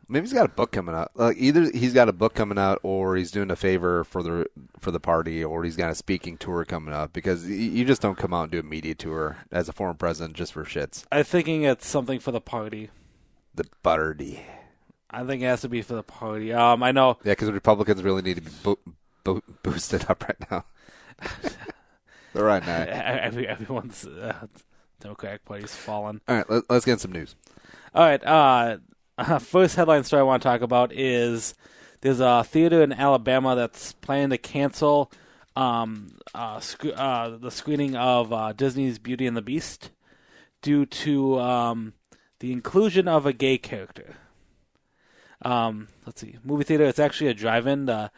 maybe he's got a book coming out. Either he's got a book coming out, or he's doing a favor for the party, or he's got a speaking tour coming up. Because you just don't come out and do a media tour as a former president just for shits. I'm thinking it's something for the party. The party. I think it has to be for the party. I know. Yeah, because the Republicans really need to be boosted up right now. They're right now. Everyone's Democratic Party's fallen. All right, let's get some news. All right. First headline story I want to talk about is there's a theater in Alabama that's planning to cancel the screening of Disney's Beauty and the Beast due to the inclusion of a gay character. Let's see. Movie theater. It's actually a drive-in, the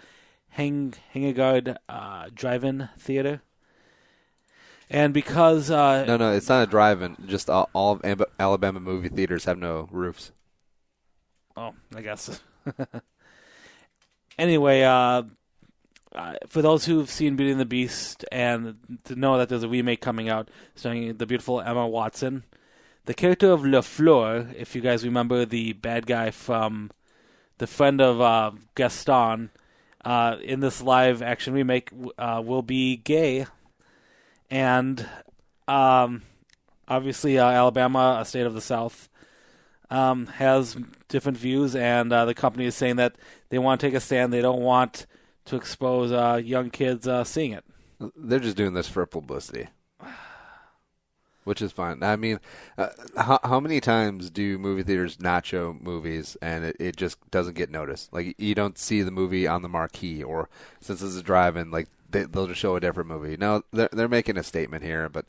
Hangegard Drive-In Theater. And because... No, it's not a drive-in. Just all of Alabama movie theaters have no roofs. Oh, I guess. Anyway, for those who've seen Beauty and the Beast and to know that there's a remake coming out starring the beautiful Emma Watson, the character of LeFleur, if you guys remember the bad guy from the friend of Gaston, in this live-action remake will be gay. And obviously Alabama, a state of the South, has different views, and the company is saying that they want to take a stand. They don't want to expose young kids seeing it. They're just doing this for publicity, which is fine. I mean, how many times do movie theaters not show movies and it just doesn't get noticed? Like, you don't see the movie on the marquee, or since it's a drive-in, like they'll just show a different movie. No, they're making a statement here, but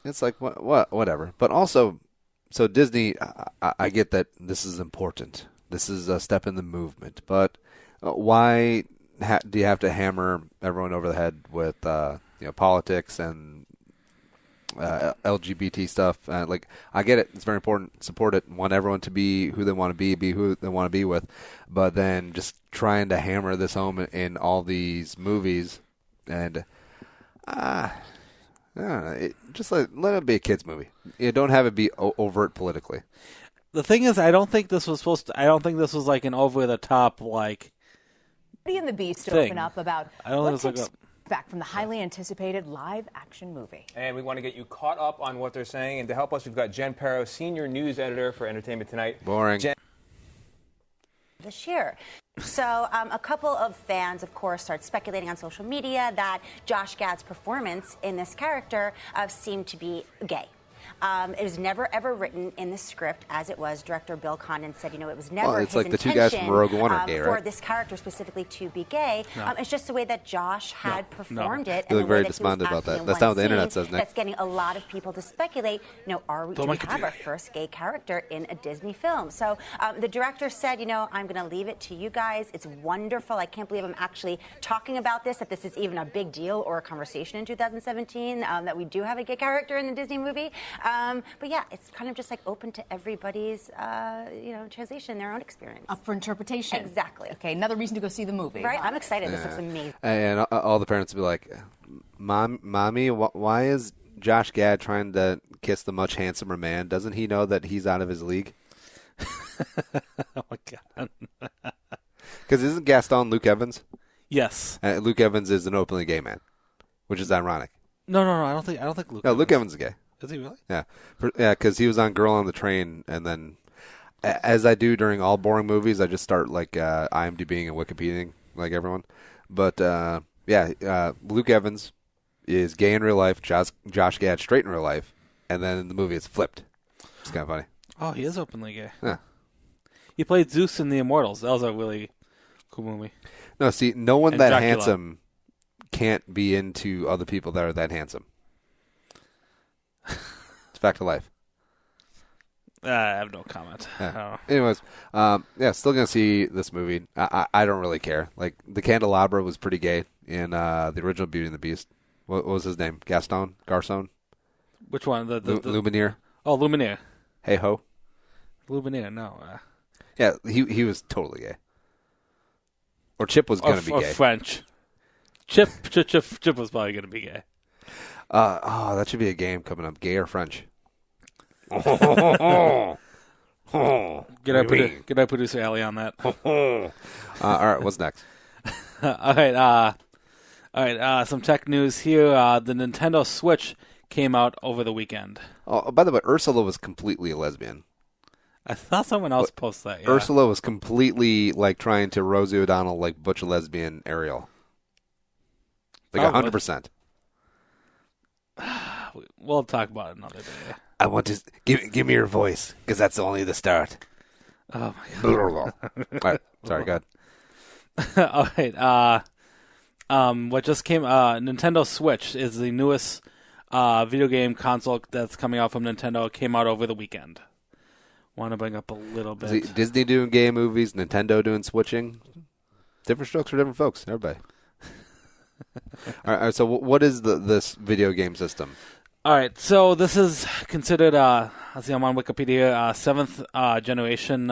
it's like whatever. But also, so Disney, I get that this is important. This is a step in the movement, but why do you have to hammer everyone over the head with politics and LGBT stuff? Like, I get it; it's very important. Support it. Want everyone to be who they want to be who they want to be with, but then just trying to hammer this home in all these movies, and just let it be a kids movie. You don't have it be overt politically. The thing is, I don't think this was like an over the top like. Beauty and the Beast to open up about what to expect from the highly anticipated live-action movie. And we want to get you caught up on what they're saying. And to help us, we've got Jen Perro, senior news editor for Entertainment Tonight. Boring. This year. So a couple of fans, of course, started speculating on social media that Josh Gad's performance in this character seemed to be gay. It was never, ever written in the script as it was. Director Bill Condon said, it was never it's his like intention the two guys from Rogue One are gay, right? for this character specifically to be gay. No. It's just the way that Josh had performed it. You and look the very way that despondent he was about that. acting in That's not what the one internet scene says, Nick. That's getting a lot of people to speculate, do we have our first gay character in a Disney film? So the director said, I'm going to leave it to you guys. It's wonderful. I can't believe I'm actually talking about this, that this is even a big deal or a conversation in 2017, that we do have a gay character in the Disney movie. But yeah, it's kind of just like open to everybody's, translation, their own experience. Up for interpretation. Exactly. Okay, another reason to go see the movie. Right? I'm excited. This looks amazing. And all the parents will be like, Mommy, why is Josh Gad trying to kiss the much handsomer man? Doesn't he know that he's out of his league? Oh, my God. Because isn't Gaston Luke Evans? Yes. Luke Evans is an openly gay man, which is ironic. No. I don't think Luke. No, Luke Evans is gay. Is he really? Yeah, because he was on Girl on the Train, and then, as I do during all boring movies, I just start like IMDbing and Wikipediaing like everyone. But Luke Evans is gay in real life. Josh Gad straight in real life, and then in the movie it's flipped. It's kind of funny. Oh, he is openly gay. Yeah. He played Zeus in The Immortals. That was a really cool movie. No, see, no one that Dracula. handsome can't be into other people that are that handsome. It's fact of life. I have no comment. Yeah. Anyways, still gonna see this movie. I don't really care. Like the Candelabra was pretty gay in the original Beauty and the Beast. What was his name? Garcon? Which one? The Lumiere. Oh, Lumiere. Hey ho. Lumiere. No. Yeah, he was totally gay. Or Chip was gonna be gay. Or French. Chip was probably gonna be gay. That should be a game coming up. Gay or French? Get our producer Allie on that. All right, what's next? All right. Some tech news here. The Nintendo Switch came out over the weekend. Oh, by the way, Ursula was completely a lesbian. I thought someone else posted that. Yeah. Ursula was completely like trying to Rosie O'Donnell like butch lesbian Ariel. Like 100%. We'll talk about it another day. I want to give me your voice because that's only the start. Oh my God! All right, sorry, go ahead. All right. What just came? Nintendo Switch is the newest video game console that's coming out from Nintendo. It came out over the weekend. Want to bring up a little bit. Disney doing gay movies, Nintendo doing switching. Different strokes for different folks. Everybody. All right. So, what is this video game system? All right, so this is considered, I'm on Wikipedia, seventh generation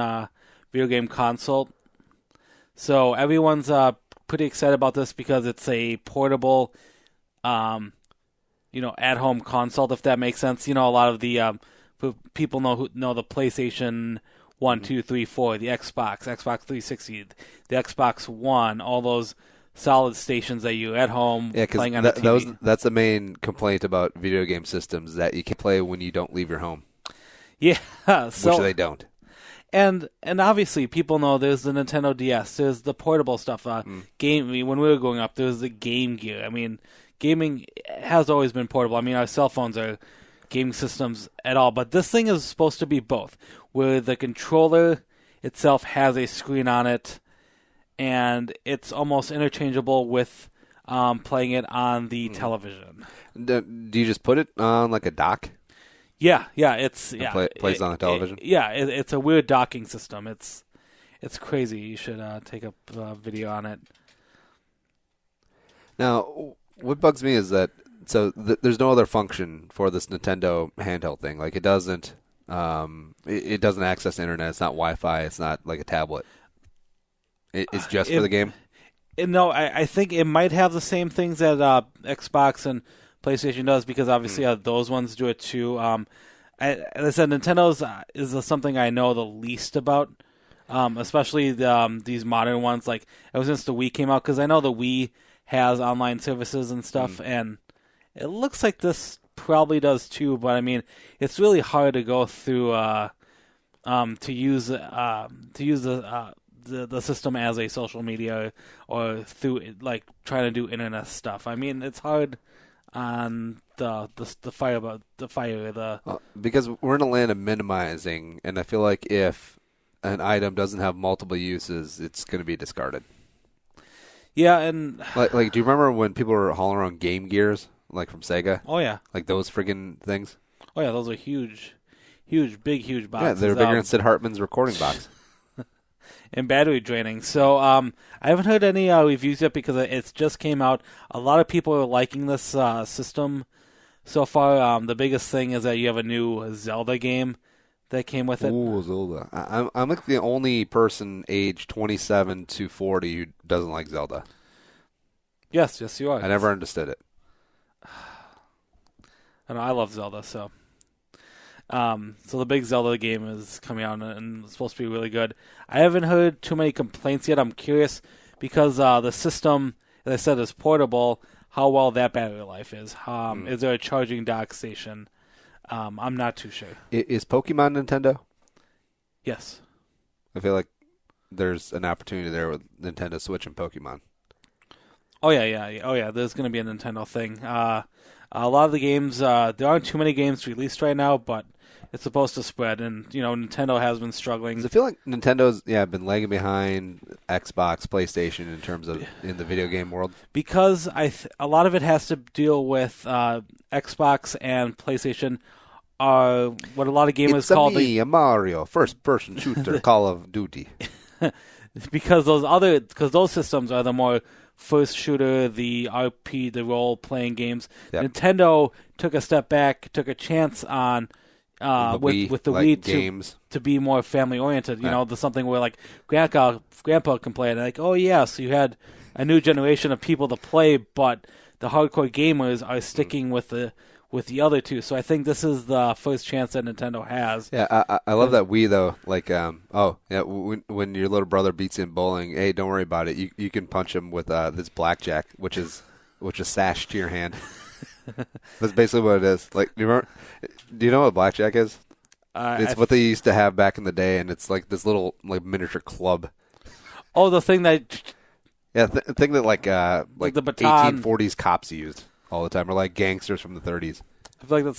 video game console. So everyone's pretty excited about this because it's a portable, at-home console, if that makes sense. A lot of the people know the PlayStation 1, 2, 3, 4, the Xbox 360, the Xbox One, all those solid stations that you at home playing on the TV. That's the main complaint about video game systems, that you can play when you don't leave your home. Yeah, which they don't. And obviously people know there's the Nintendo DS, there's the portable stuff. When we were growing up, there was the Game Gear. I mean, gaming has always been portable. I mean, our cell phones are gaming systems at all, but this thing is supposed to be both, where the controller itself has a screen on it, and it's almost interchangeable with playing it on the television. Do you just put it on like a dock? Yeah, plays on the television. It's a weird docking system. It's crazy. You should take up a video on it. Now, what bugs me is that there's no other function for this Nintendo handheld thing. Like it doesn't access the internet. It's not Wi-Fi. It's not like a tablet. It's just for the game? No, I think it might have the same things that Xbox and PlayStation does, because obviously those ones do it too. As I said, Nintendo's is something I know the least about, especially these modern ones. Like ever since the Wii came out, because I know the Wii has online services and stuff, and it looks like this probably does too. But I mean, it's really hard to go through to use the system as a social media or through like trying to do internet stuff. I mean, it's hard on the fire. Because we're in a land of minimizing, and I feel like if an item doesn't have multiple uses, it's going to be discarded. Yeah, and like, do you remember when people were hauling around Game Gears, like from Sega? Oh yeah, like those friggin' things. Oh yeah, those are huge boxes. Yeah, they're bigger than Sid Hartman's recording box. And battery draining. So I haven't heard any reviews yet because it just came out. A lot of people are liking this system so far. The biggest thing is that you have a new Zelda game that came with it. Ooh, Zelda. I'm like the only person age 27 to 40 who doesn't like Zelda. Yes, you are. I never understood it. I know, I love Zelda, so. So the big Zelda game is coming out and it's supposed to be really good. I haven't heard too many complaints yet. I'm curious because the system, as I said, is portable. How well that battery life is. Is there a charging dock station? I'm not too sure. Is Pokemon Nintendo? Yes. I feel like there's an opportunity there with Nintendo Switch and Pokemon. Oh yeah. There's going to be a Nintendo thing. A lot of the games, there aren't too many games released right now, but it's supposed to spread. And Nintendo has been struggling. Does it feel like Nintendo's been lagging behind Xbox, PlayStation in terms of in the video game world? Because a lot of it has to deal with Xbox and PlayStation. What a lot of gamers call a Mario first-person shooter, Call of Duty. Because those systems are the more first shooter, the RP, the role-playing games. Yep. Nintendo took a step back, took a chance on with the Wii games to be more family-oriented. There's something where like Grandpa can play it. And like, oh yeah, so you had a new generation of people to play, but the hardcore gamers are sticking with the other two. So I think this is the first chance that Nintendo has. Yeah, I love that Wii though. Like, when your little brother beats you in bowling, hey, don't worry about it. You can punch him with this blackjack, which is sashed to your hand. That's basically what it is. Like, do you know what blackjack is? It's what they used to have back in the day, and it's like this little like miniature club. Oh, the thing that. Yeah, thing that like the baton. 1840s cops used all the time, or like gangsters from the 30s. I feel like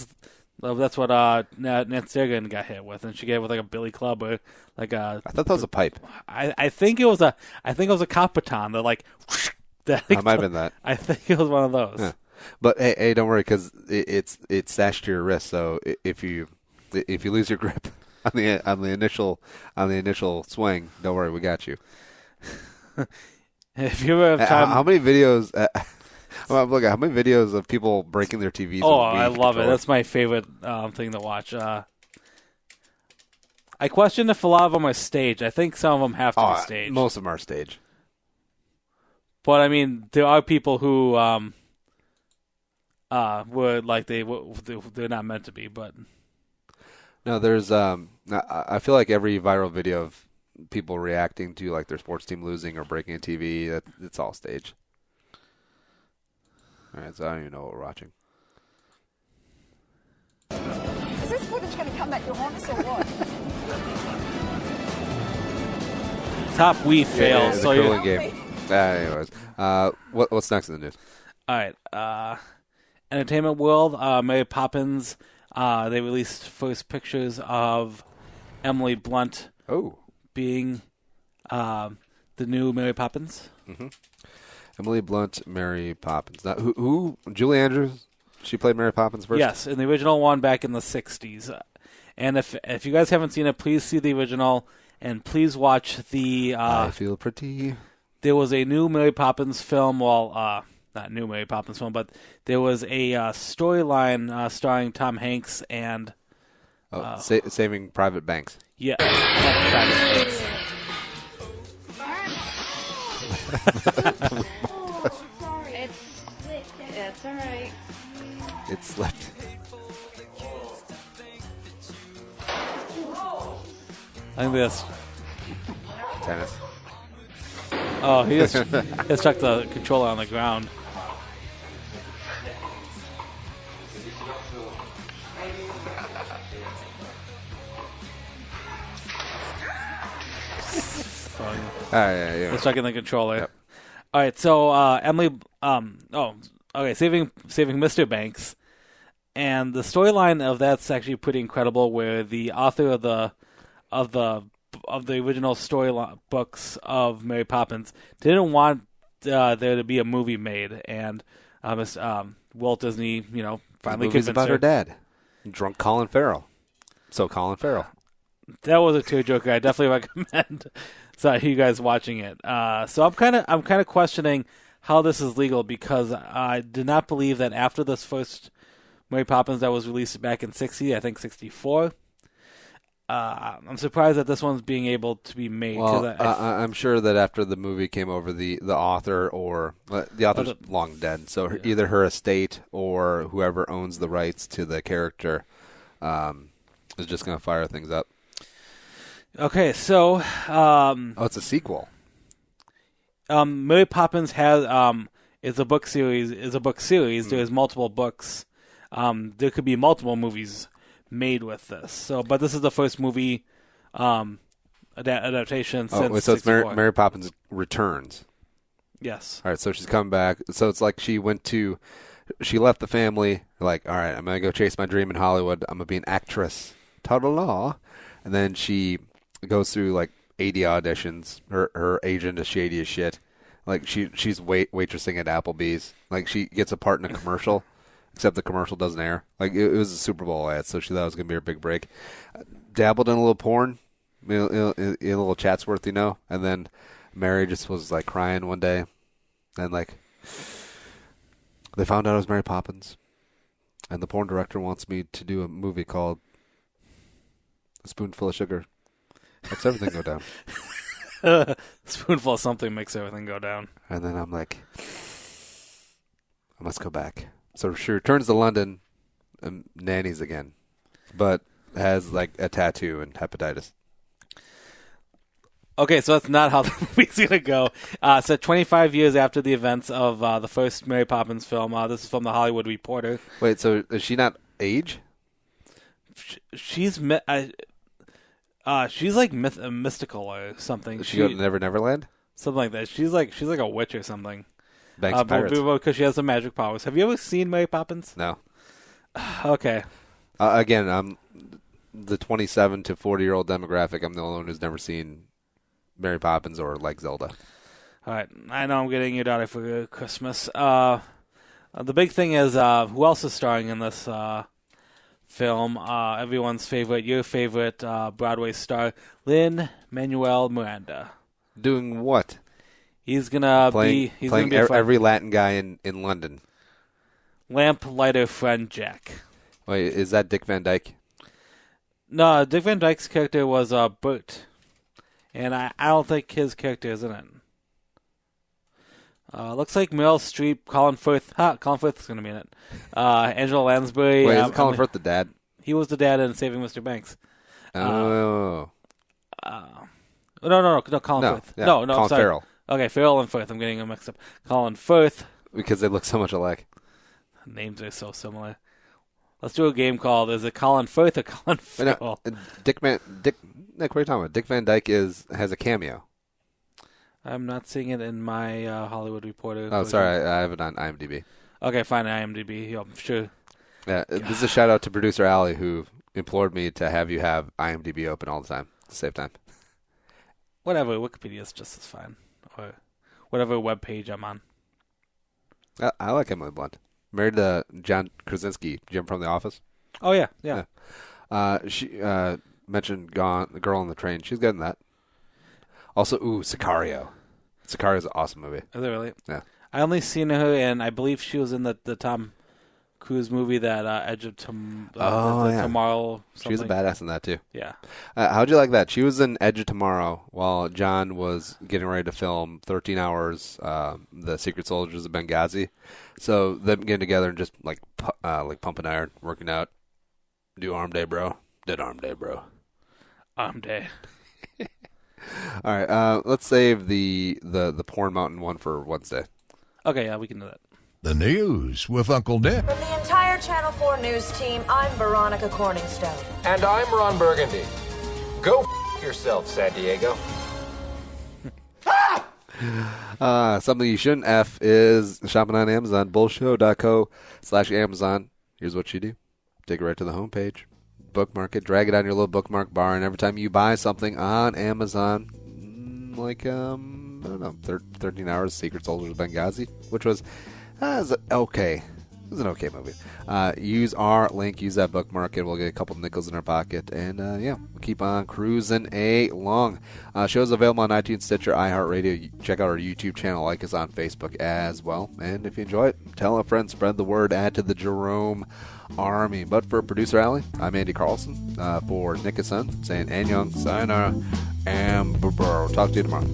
that's what Nancy Reagan got hit with, and she gave it with like a billy club or like a. I thought that was a pipe. I think it was a cop baton. They're like. That might have been that. I think it was one of those. Yeah. But hey, don't worry because it's sashed to your wrist. So if you lose your grip on the initial swing, don't worry, we got you. If you ever have time, how many videos? Look, how many videos of people breaking their TVs? Oh, I love it. That's my favorite thing to watch. I question if a lot of them are staged. I think some of them have to be staged. Most of them are staged. But I mean, there are people who were like they're not meant to be. But no, there's I feel like every viral video of people reacting to like their sports team losing or breaking a TV, it's all staged. All right, so I don't even know what we're watching. Is this footage going to come back to haunt us or what? Top Wii fail. So the curling game. Anyways, what's next in the news? All right, Entertainment World, Mary Poppins. They released first pictures of Emily Blunt. Being the new Mary Poppins. Mm-hmm. Emily Blunt, Mary Poppins. Now, who? Julie Andrews? She played Mary Poppins first? Yes, in the original one back in the 60s. And if you guys haven't seen it, please see the original and please watch the... I Feel Pretty. There was a new Mary Poppins film, not new Mary Poppins film, but there was a storyline starring Tom Hanks and... Saving Private Banks. Yeah, Private Banks. It's all right. It slipped. I think that's tennis. Oh, he just stuck the controller on the ground. Yeah. It's stuck in the controller. Yep. All right, so Emily. Saving Mr. Banks, and the storyline of that's actually pretty incredible. Where the author of the original storyline books of Mary Poppins didn't want there to be a movie made, and Walt Disney, finally convinced about her dad, drunk Colin Farrell. So Colin Farrell. That was a tearjerker. I definitely recommend you guys watching it. So I'm kind of questioning how this is legal because I did not believe that after this first Mary Poppins that was released back in 60, I think 64. I'm surprised that this one's being able to be made. Well, I'm sure that after the movie came over, the author or the author's long dead, so either her estate or whoever owns the rights to the character is just going to fire things up. Okay, so it's a sequel. Mary Poppins is a book series. There's multiple books. There could be multiple movies made with this. So, but this is the first movie adaptation since. So it's Mary Poppins Returns. Yes. All right. So she's come back. So it's like she left the family. Like, all right, I'm gonna go chase my dream in Hollywood. I'm gonna be an actress. Ta-da-la. And then she goes through like 80 auditions. Her agent is shady as shit. Like she's waitressing at Applebee's. Like she gets a part in a commercial. Except the commercial doesn't air. Like it was a Super Bowl ad, so she thought it was gonna be her big break. Dabbled in a little porn, in a little Chatsworth, and then Mary just was like crying one day, and like they found out I was Mary Poppins, and the porn director wants me to do a movie called A Spoonful of Sugar. Makes everything go down. A spoonful of something makes everything go down. And then I'm like, I must go back. So she returns to London and nannies again, but has like a tattoo and hepatitis. Okay, so that's not how the movie's going to go. So 25 years after the events of the first Mary Poppins film, this is from the Hollywood Reporter. Wait, so is she not age? She's like mystical or something. Does she go to Never Neverland? Something like that. She's like a witch or something. Banks of Pirates. Because she has some magic powers. Have you ever seen Mary Poppins? No. Okay. Again, I'm the 27 to 40-year-old demographic. I'm the only one who's never seen Mary Poppins or like Zelda. All right. I know I'm getting your daughter for Christmas. The big thing is who else is starring in this film? Everyone's favorite, your favorite Broadway star, Lin-Manuel Miranda. Doing what? He's gonna playing every Latin guy in London. Lamplighter friend Jack. Wait, is that Dick Van Dyke? No, Dick Van Dyke's character was Bert, and I don't think his character is in it. Looks like Meryl Streep, Colin Firth. Colin Firth is gonna be in it. Angela Lansbury. Wait, is Colin Firth the dad? He was the dad in Saving Mr. Banks. Oh. No, Colin Firth. Yeah, No, Colin sorry. Farrell. Okay, Farrell and Firth. I'm getting them mixed up. Colin Firth. Because they look so much alike. Names are so similar. Let's do a game called Is it Colin Firth or Colin Farrell? Nick, what are you talking about? Dick Van Dyke has a cameo. I'm not seeing it in my Hollywood Reporter. Oh, sorry. I have it on IMDb. Okay, fine. IMDb. Yeah, I'm sure. Yeah, this is a shout out to producer Allie who implored me to have you have IMDb open all the time to save time. Whatever. Wikipedia is just as fine. Or whatever web page I'm on. I like Emily Blunt. Married to John Krasinski, Jim from The Office. Oh, yeah. She mentioned The Girl on the Train. She's good in that. Also, Sicario. Sicario's an awesome movie. Is it really? Yeah. I only seen her, and I believe she was in the Tom Cruise movie, that Edge of Tomorrow. She was a badass in that, too. Yeah. How'd you like that? She was in Edge of Tomorrow while John was getting ready to film 13 Hours, The Secret Soldiers of Benghazi. So them getting together and just like pumping iron, working out. Do arm day, bro. Did arm day, bro. Arm day. All right, let's save the Porn Mountain one for Wednesday. Okay, yeah, we can do that. The news with Uncle Dick. From the entire Channel 4 news team, I'm Veronica Corningstone. And I'm Ron Burgundy. Go yourself, San Diego. Something you shouldn't F is shopping on Amazon. Bullshow.co/Amazon. Here's what you do. Take it right to the homepage. Bookmark it. Drag it on your little bookmark bar. And every time you buy something on Amazon, like, I don't know, 13 Hours, Secret Soldiers of Benghazi, which was okay. was an okay movie. Use our link, use that bookmark, and we'll get a couple nickels in our pocket. And we'll keep on cruising along. Shows available on iTunes, Stitcher, iHeartRadio. Check out our YouTube channel, like us on Facebook as well. And if you enjoy it, tell a friend, spread the word, add to the Jerome Army. But for producer Allie, I'm Andy Carlson. For Nick and Son, saying Annyeong, sayonara, and bye-bye. Talk to you tomorrow.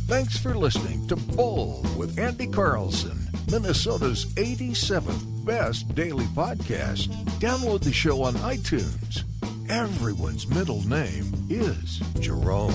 Thanks for listening to Bold with Andy Carlson, Minnesota's 87th best daily podcast. Download the show on iTunes. Everyone's middle name is Jerome.